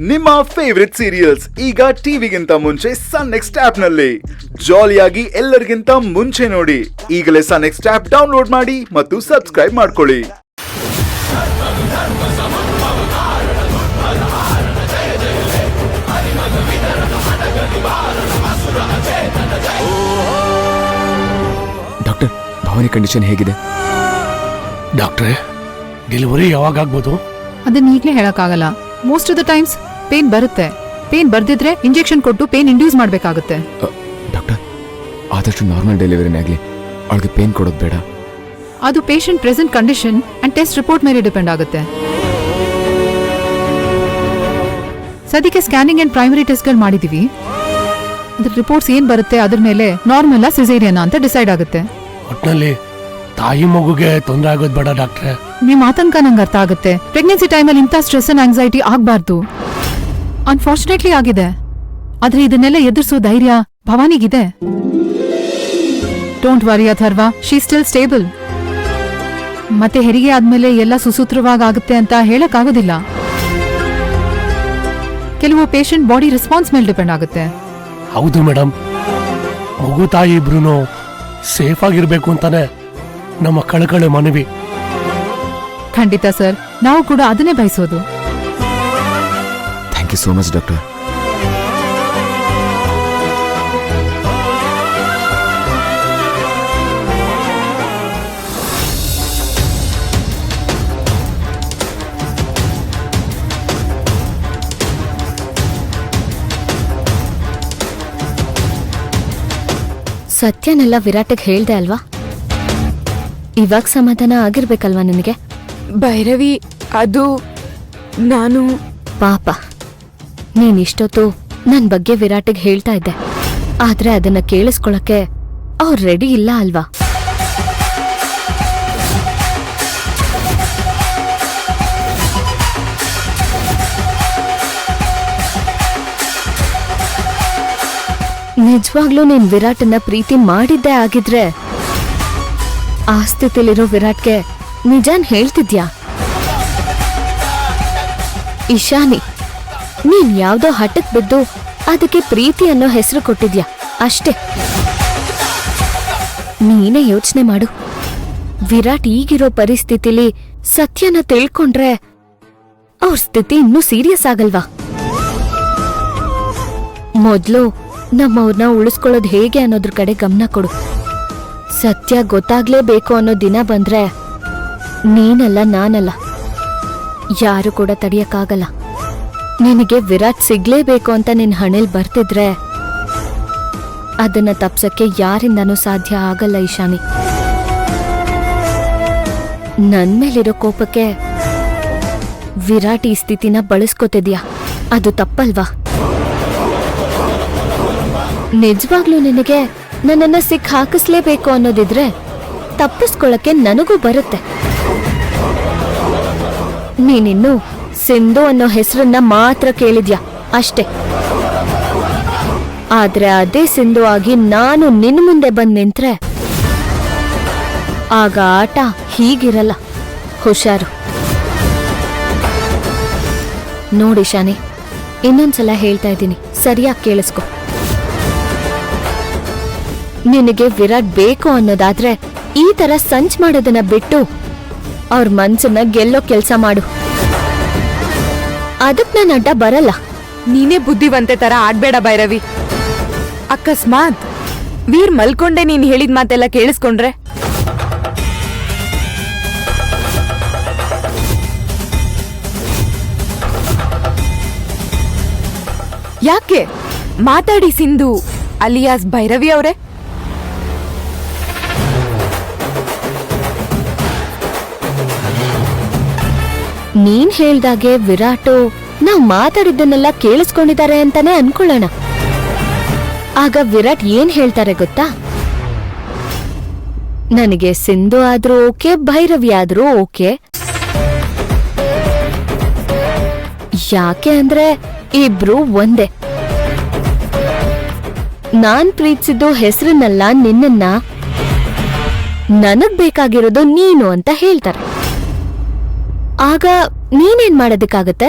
ನಿಮ್ಮ favourite serials ಈಗ ಟಿವಿಗಿಂತ ಮುಂಚೆ ಸನ್ ನೆಕ್ಸ್ಟ್ ಆಪ್ ನಲ್ಲಿ ಜಾಲಿಯಾಗಿ ಎಲ್ಲರಿಗಿಂತ ಮುಂಚೆ ನೋಡಿ. ಈಗಲೇ ಸನ್ ನೆಕ್ಸ್ಟ್ ಆಪ್ ಡೌನ್ಲೋಡ್ ಮಾಡಿ ಮತ್ತು ಸಬ್ಸ್ಕ್ರೈಬ್ ಮಾಡ್ಕೊಳ್ಳಿ. ಡಾಕ್ಟರ್, ಭವಾನಿ ಕಂಡೀಷನ್ ಹೇಗಿದೆ? ಡಾಕ್ಟ್ರೆ, ಡೆಲಿವರಿ ಯಾವಾಗ ಆಗ್ಬೋದು? ಅದನ್ನ ಈಗಲೇ ಹೇಳಕ್ಕಾಗಲ್ಲ. Most of the times pain ಬರುತ್ತೆ. ಪೇನ್ ಬರ್ದಿದ್ರೆ ಇಂಜೆಕ್ಷನ್ ಕೊಟ್ಟು ಪೇನ್ ಇಂಡ್ಯೂಸ್ ಮಾಡ್ಬೇಕಾಗುತ್ತೆ. ಡಾಕ್ಟರ್, ಆದಷ್ಟು ನಾರ್ಮಲ್ ಡೆಲಿವರಿನೇ ಆಗಲಿ, ಅವಳಿಗೆ ಪೇನ್ ಕೊಡೋದು ಬೇಡ. ಅದು patient present condition and test report ಮೇಲೆ ಡಿಪೆಂಡ್ ಆಗುತ್ತೆ. ಸದ್ಯಕ್ಕೆ ಸ್ಕ್ಯಾನಿಂಗ್ ಅಂಡ್ ಪ್ರೈಮರಿ ಟೆಸ್ಟ್ಗಳು ಮಾಡಿದೀವಿ. ಅದ್ರ ರಿಪೋರ್ಟ್ಸ್ ಏನ್ ಬರುತ್ತೆ ಅದ್ರ ಮೇಲೆ ನಾರ್ಮಲ್ ಸಿಸೇರಿಯನ್ ಅಂತ ಡಿಸೈಡ್ ಆಗುತ್ತೆ. ಒಟ್ನಲ್ಲಿ ತಾಯಿ ಮಗುಗೆ ತೊಂದರೆ ಆಗೋದು ಬೇಡ ಡಾಕ್ಟ್ರೆ. ನಿಮ್ ಆತಂಕ ನಂಗೆ ಅರ್ಥ ಆಗುತ್ತೆ. ಪ್ರೆಗ್ನೆನ್ಸಿ ಟೈಮಲ್ಲಿ ಇಂಥ ಸ್ಟ್ರೆಸ್ ಅಂಡ್ ಆಂಗ್ಸೈಟಿ ಆಗ್ಬಾರ್ದು. ಅನ್ಫಾರ್ಚುನೇಟ್ಲಿ ಆಗಿದೆ. ಆದ್ರೆ ಇದನ್ನೆಲ್ಲ ಎದುರಿಸೋ ಧೈರ್ಯ ಭವಾನಿಗಿದೆ. Don't worry Atharva, she still stable. ಮತ್ತೆ ಹೆರಿಗೆ ಆದ್ಮೇಲೆ ಎಲ್ಲ ಸುಸೂತ್ರವಾಗಿ ಆಗುತ್ತೆ ಅಂತ ಹೇಳಕ್ಕಾಗೋದಿಲ್ಲ. ಕೆಲವು ಪೇಷಂಟ್ ಬಾಡಿ ರೆಸ್ಪಾನ್ಸ್ ಮೇಲೆ ಡಿಪೆಂಡ್ ಆಗುತ್ತೆ. ಹೌದು ಮೇಡಮ್, ಮಗು ತಾಯಿ ಇಬ್ರು ಸೇಫ್ ಆಗಿರ್ಬೇಕು ಅಂತಾನೆ ನಮ್ಮ ಕಳಕಳಿ ಮನವಿ. ಖಂಡಿತ ಸರ್, ನಾವು ಕೂಡ ಅದನ್ನೇ ಬಯಸೋದು. Thank you so much doctor. ಸತ್ಯನೆಲ್ಲ ವಿರಾಟ್ಗೆ ಹೇಳ್ದೆ ಅಲ್ವಾ? ಇವಾಗ ಸಮಾಧಾನ ಆಗಿರ್ಬೇಕಲ್ವಾ ನಿನಗೆ? ಭೈರವಿ, ಅದು ನಾನು ಪಾಪ, ನೀನಿಷ್ಟೊತ್ತು ನನ್ ಬಗ್ಗೆ ವಿರಾಟ್ಗೆ ಹೇಳ್ತಾ ಇದ್ದೆ. ಆದ್ರೆ ಅದನ್ನ ಕೇಳಿಸ್ಕೊಳಕ್ಕೆ ಅವ್ರು ರೆಡಿ ಇಲ್ಲ ಅಲ್ವಾ? ನಿಜವಾಗ್ಲೂ ನೀನ್ ವಿರಾಟನ್ನ ಪ್ರೀತಿ ಮಾಡಿದ್ದೇ ಆಗಿದ್ರೆ ಆ ಸ್ಥಿತಿಲಿರೋ ವಿರಾಟ್ಗೆ ನಿಜಾನ್ ಹೇಳ್ತಿದ್ಯಾ? ಇಶಾನಿ, ನೀನ್ ಯಾವ್ದೋ ಹಠಕ್ ಬಿದ್ದು ಅದಕ್ಕೆ ಪ್ರೀತಿ ಅನ್ನೋ ಹೆಸರು ಕೊಟ್ಟಿದ್ಯಾ ಅಷ್ಟೇ. ನೀನೇ ಯೋಚನೆ ಮಾಡು, ವಿರಾಟ್ ಈಗಿರೋ ಪರಿಸ್ಥಿತಿಲಿ ಸತ್ಯನ ತಿಳ್ಕೊಂಡ್ರೆ ಅವ್ರ ಸ್ಥಿತಿ ಇನ್ನೂ ಸೀರಿಯಸ್ ಆಗಲ್ವಾ? ಮೊದ್ಲು ನಮ್ಮವ್ರನ್ನ ಉಳಿಸ್ಕೊಳ್ಳೋದು ಹೇಗೆ ಅನ್ನೋದ್ರ ಕಡೆ ಗಮನ ಕೊಡು. ಸತ್ಯ ಗೊತ್ತಾಗ್ಲೇಬೇಕು ಅನ್ನೋ ದಿನ ಬಂದ್ರೆ ನೀನಲ್ಲ ನಾನಲ್ಲ ಯಾರು ಕೂಡ ತಡಿಯಕ್ಕಾಗಲ್ಲ. ನಿನಗೆ ವಿರಾಟ್ ಸಿಗ್ಲೇಬೇಕು ಅಂತ ನಿನ್ ಹಣೆಲ್ ಬರ್ತಿದ್ರೆ ಅದನ್ನ ತಪ್ಸಕ್ಕೆ ಯಾರಿಂದನೂ ಸಾಧ್ಯ ಆಗಲ್ಲ ಇಶಾನಿ. ನನ್ ಮೇಲಿರೋ ಕೋಪಕ್ಕೆ ವಿರಾಟ್ ಈ ಸ್ಥಿತಿನ ಬಳಸ್ಕೊತಿದ್ಯಾ, ಅದು ತಪ್ಪಲ್ವಾ? ನಿಜವಾಗ್ಲೂ ನಿನಗೆ ನನ್ನನ್ನ ಸಿಕ್ ಹಾಕಿಸ್ಲೇಬೇಕು ಅನ್ನೋದಿದ್ರೆ ತಪ್ಪಿಸ್ಕೊಳಕ್ಕೆ ನನಗೂ ಬರುತ್ತೆ. ನೀನಿನ್ನು ಸಿಂಧು ಅನ್ನೋ ಹೆಸರನ್ನ ಮಾತ್ರ ಕೇಳಿದ್ಯಾ ಅಷ್ಟೇ. ಆದ್ರೆ ಅದೇ ಸಿಂಧು ಆಗಿ ನಾನು ನಿನ್ ಮುಂದೆ ಬಂದ್ ನಿಂತ್ರೆ ಆಗ ಆಟ ಹೀಗಿರಲ್ಲ. ಹುಷಾರು. ನೋಡಿ ಶಾನಿ, ಇನ್ನೊಂದ್ಸಲ ಹೇಳ್ತಾ ಇದ್ದೀನಿ, ಸರಿಯಾಗಿ ಕೇಳಿಸ್ಕೊ. ನಿನಗೆ ವಿರಾಟ್ ಬೇಕು ಅನ್ನೋದಾದ್ರೆ ಈ ತರ ಸಂಚ್ ಮಾಡೋದನ್ನ ಬಿಟ್ಟು ಅವ್ರ ಮನ್ಸನ್ನ ಗೆಲ್ಲೋ ಕೆಲ್ಸ ಮಾಡು. ಅದಕ್ ನಾನು ಅಡ್ಡ ಬರಲ್ಲ. ನೀನೇ ಬುದ್ಧಿವಂತೆ ತರ ಆಡ್ಬೇಡ ಭೈರವಿ. ಅಕಸ್ಮಾತ್ ವೀರ್ ಮಲ್ಕೊಂಡೆ ನೀನ್ ಹೇಳಿದ ಮಾತೆಲ್ಲ ಕೇಳಿಸ್ಕೊಂಡ್ರೆ? ಯಾಕೆ ಮಾತಾಡಿ ಸಿಂಧು ಅಲಿಯಾಸ್ ಭೈರವಿ ಅವರೇ. ನೀನ್ ಹೇಳ್ದಾಗೆ ವಿರಾಟು ನಾವ್ ಮಾತಾಡಿದ್ದನ್ನೆಲ್ಲ ಕೇಳಿಸ್ಕೊಂಡಿದ್ದಾರೆ ಅಂತಾನೆ ಅನ್ಕೊಳ್ಳೋಣ. ಆಗ ವಿರಾಟ್ ಏನ್ ಹೇಳ್ತಾರೆ ಗೊತ್ತಾ? ನನಗೆ ಸಿಂಧು ಆದ್ರೂ ಓಕೆ, ಭೈರವಿ ಆದ್ರೂ ಓಕೆ. ಯಾಕೆ ಅಂದ್ರೆ ಇಬ್ರು ಒಂದೇ. ನಾನ್ ಪ್ರೀತಿಸಿದ್ದು ಹೆಸರನ್ನಲ್ಲ ನಿನ್ನನ್ನ, ನನಗ್ ಬೇಕಾಗಿರೋದು ನೀನು ಅಂತ ಹೇಳ್ತಾರೆ. ಆಗ ನೀನೇನ್ ಮಾಡೋದಕ್ಕಾಗತ್ತೆ?